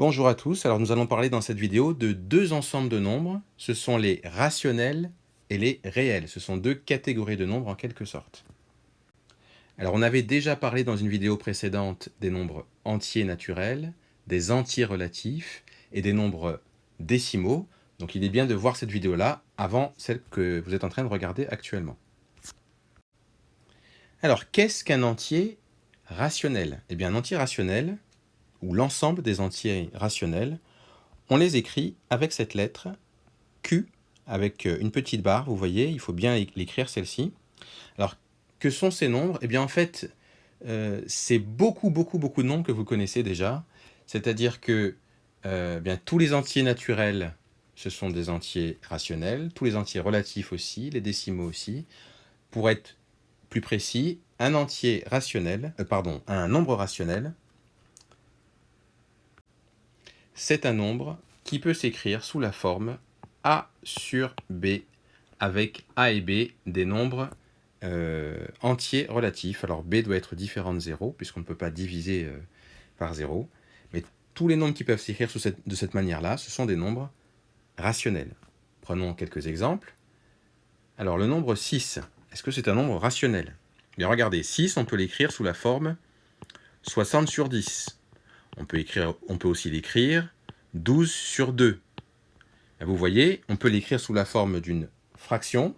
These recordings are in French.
Bonjour à tous, alors nous allons parler dans cette vidéo de deux ensembles de nombres, ce sont les rationnels et les réels, ce sont deux catégories de nombres en quelque sorte. Alors on avait déjà parlé dans une vidéo précédente des nombres entiers naturels, des entiers relatifs et des nombres décimaux, donc il est bien de voir cette vidéo-là avant celle que vous êtes en train de regarder actuellement. Alors qu'est-ce qu'un entier rationnel? Eh bien un entier rationnel, ou l'ensemble des entiers rationnels, on les écrit avec cette lettre Q, avec une petite barre, vous voyez, il faut bien l'écrire celle-ci. Alors, que sont ces nombres? Eh bien, en fait, c'est beaucoup de nombres que vous connaissez déjà. C'est-à-dire que bien, tous les entiers naturels, ce sont des entiers rationnels, tous les entiers relatifs aussi, les décimaux aussi. Pour être plus précis, un entier rationnel, un nombre rationnel, c'est un nombre qui peut s'écrire sous la forme A sur B, avec A et B des nombres entiers relatifs. Alors B doit être différent de 0, puisqu'on ne peut pas diviser par 0. Mais tous les nombres qui peuvent s'écrire de cette manière-là, ce sont des nombres rationnels. Prenons quelques exemples. Alors le nombre 6, est-ce que c'est un nombre rationnel? Bien regardez, 6, on peut l'écrire sous la forme 60 sur 10. On peut aussi l'écrire 12 sur 2. Vous voyez, on peut l'écrire sous la forme d'une fraction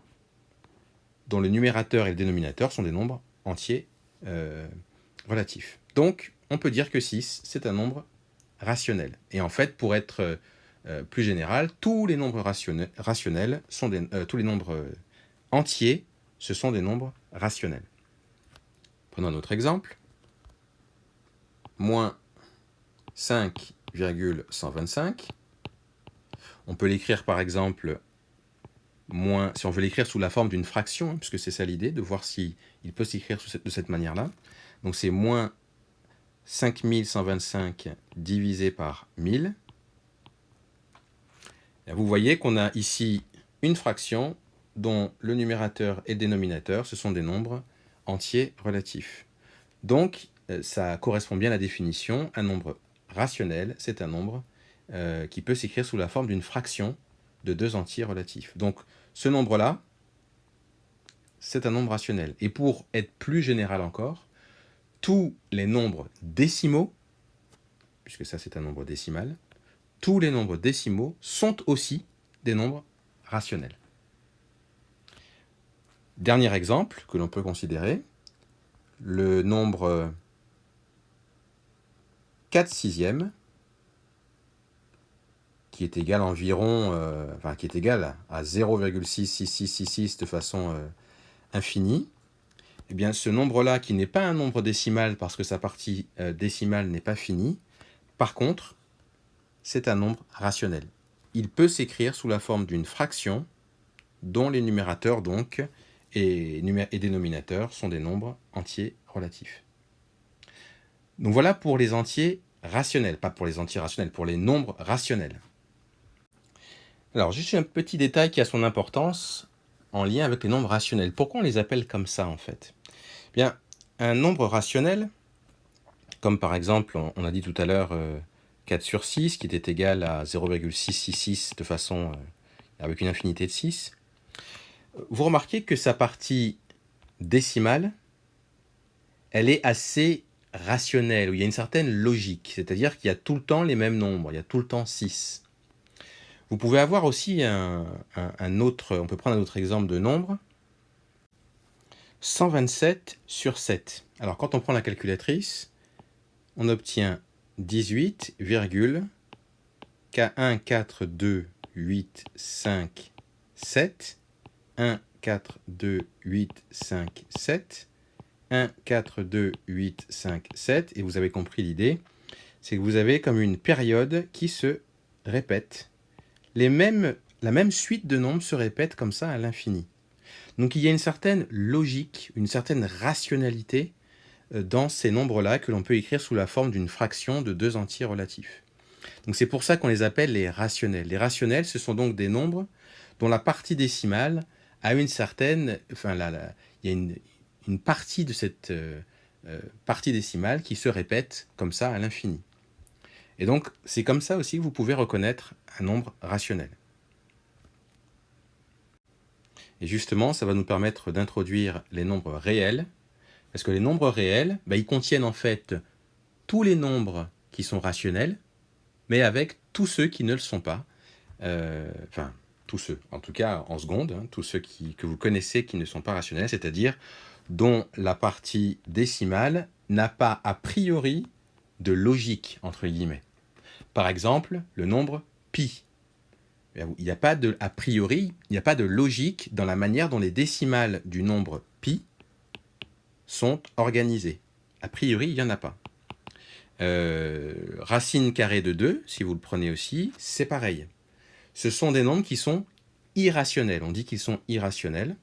dont le numérateur et le dénominateur sont des nombres entiers relatifs. Donc, on peut dire que 6, c'est un nombre rationnel. Et en fait, pour être plus général, tous les nombres rationnels sont tous les nombres entiers, ce sont des nombres rationnels. Prenons un autre exemple. Moins 5,125. On peut l'écrire par exemple si on veut l'écrire sous la forme d'une fraction, puisque c'est ça l'idée, de voir s'il peut s'écrire de cette manière-là. Donc c'est moins 5125 divisé par 1000. Et vous voyez qu'on a ici une fraction dont le numérateur et le dénominateur, ce sont des nombres entiers relatifs. Donc ça correspond bien à la définition. Un nombre rationnel, c'est un nombre qui peut s'écrire sous la forme d'une fraction de deux entiers relatifs. Donc ce nombre-là, c'est un nombre rationnel. Et pour être plus général encore, tous les nombres décimaux, puisque ça c'est un nombre décimal, tous les nombres décimaux sont aussi des nombres rationnels. Dernier exemple que l'on peut considérer, le nombre 4 sixièmes, qui est égal environ, qui est égal à 0,66666 de façon infinie. Eh bien, ce nombre-là, qui n'est pas un nombre décimal parce que sa partie décimale n'est pas finie, par contre, c'est un nombre rationnel. Il peut s'écrire sous la forme d'une fraction dont les numérateurs donc et dénominateurs sont des nombres entiers relatifs. Donc voilà pour les entiers rationnels, pas pour les entiers rationnels, pour les nombres rationnels. Alors juste un petit détail qui a son importance en lien avec les nombres rationnels. Pourquoi on les appelle comme ça en fait? Bien, un nombre rationnel, comme par exemple, on a dit tout à l'heure 4 sur 6, qui était égal à 0,666 de façon avec une infinité de 6, vous remarquez que sa partie décimale, elle est assez rationnelle, où il y a une certaine logique, c'est-à-dire qu'il y a tout le temps les mêmes nombres, il y a tout le temps 6. Vous pouvez avoir aussi on peut prendre un autre exemple de nombre, 127 sur 7. Alors quand on prend la calculatrice, on obtient 18,K1,4,2,8,5,7, 1,4,2,8,5,7, 1,4,2,8,5,7, et vous avez compris l'idée, c'est que vous avez comme une période qui se répète. La même suite de nombres se répète comme ça à l'infini. Donc il y a une certaine logique, une certaine rationalité dans ces nombres-là que l'on peut écrire sous la forme d'une fraction de deux entiers relatifs. Donc c'est pour ça qu'on les appelle les rationnels. Les rationnels, ce sont donc des nombres dont la partie décimale a une certaine... il y a une partie de cette partie décimale qui se répète comme ça à l'infini. Et donc, c'est comme ça aussi que vous pouvez reconnaître un nombre rationnel. Et justement, ça va nous permettre d'introduire les nombres réels, parce que les nombres réels, ils contiennent en fait tous les nombres qui sont rationnels, mais avec tous ceux qui ne le sont pas. Enfin, tous ceux, en tout cas en seconde, hein, tous ceux que vous connaissez qui ne sont pas rationnels, c'est-à-dire dont la partie décimale n'a pas a priori de logique, entre guillemets. Par exemple, le nombre pi. Il n'y a pas de, a priori, il n'y a pas de logique dans la manière dont les décimales du nombre pi sont organisées. A priori, il n'y en a pas. Racine carrée de 2, si vous le prenez aussi, c'est pareil. Ce sont des nombres qui sont irrationnels. On dit qu'ils sont irrationnels.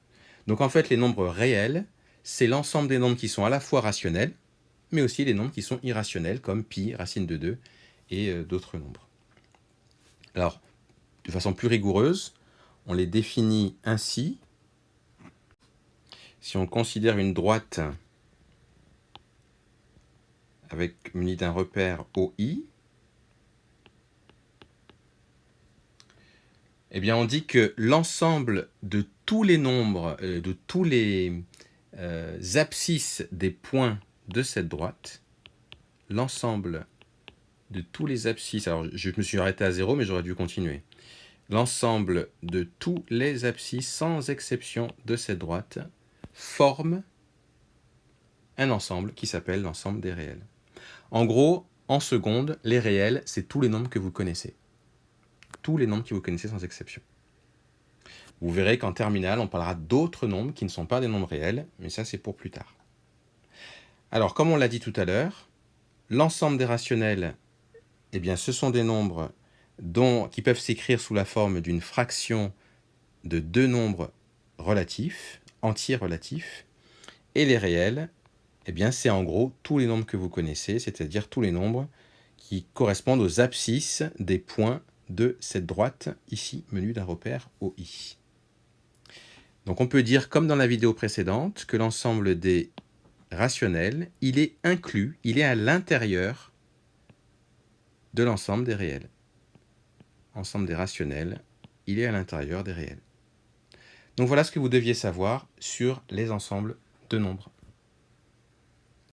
Donc en fait, les nombres réels, c'est l'ensemble des nombres qui sont à la fois rationnels, mais aussi les nombres qui sont irrationnels, comme pi, racine de 2, et d'autres nombres. Alors, de façon plus rigoureuse, on les définit ainsi. Si on considère une droite avec munie d'un repère OI, eh bien on dit que l'ensemble de tous les nombres, de tous les abscisses des points de cette droite, l'ensemble de tous les abscisses, alors je me suis arrêté à 0, mais j'aurais dû continuer. L'ensemble de tous les abscisses, sans exception de cette droite, forme un ensemble qui s'appelle l'ensemble des réels. En gros, en seconde, les réels, c'est tous les nombres que vous connaissez. Tous les nombres que vous connaissez sans exception. Vous verrez qu'en terminale, on parlera d'autres nombres qui ne sont pas des nombres réels, mais ça c'est pour plus tard. Alors, comme on l'a dit tout à l'heure, l'ensemble des rationnels, eh bien, ce sont des nombres qui peuvent s'écrire sous la forme d'une fraction de deux nombres relatifs, entiers relatifs, et les réels, eh bien, c'est en gros tous les nombres que vous connaissez, c'est-à-dire tous les nombres qui correspondent aux abscisses des points de cette droite, ici, menue d'un repère OI. Donc on peut dire, comme dans la vidéo précédente, que l'ensemble des rationnels, il est inclus, il est à l'intérieur de l'ensemble des réels. Ensemble des rationnels, il est à l'intérieur des réels. Donc voilà ce que vous deviez savoir sur les ensembles de nombres.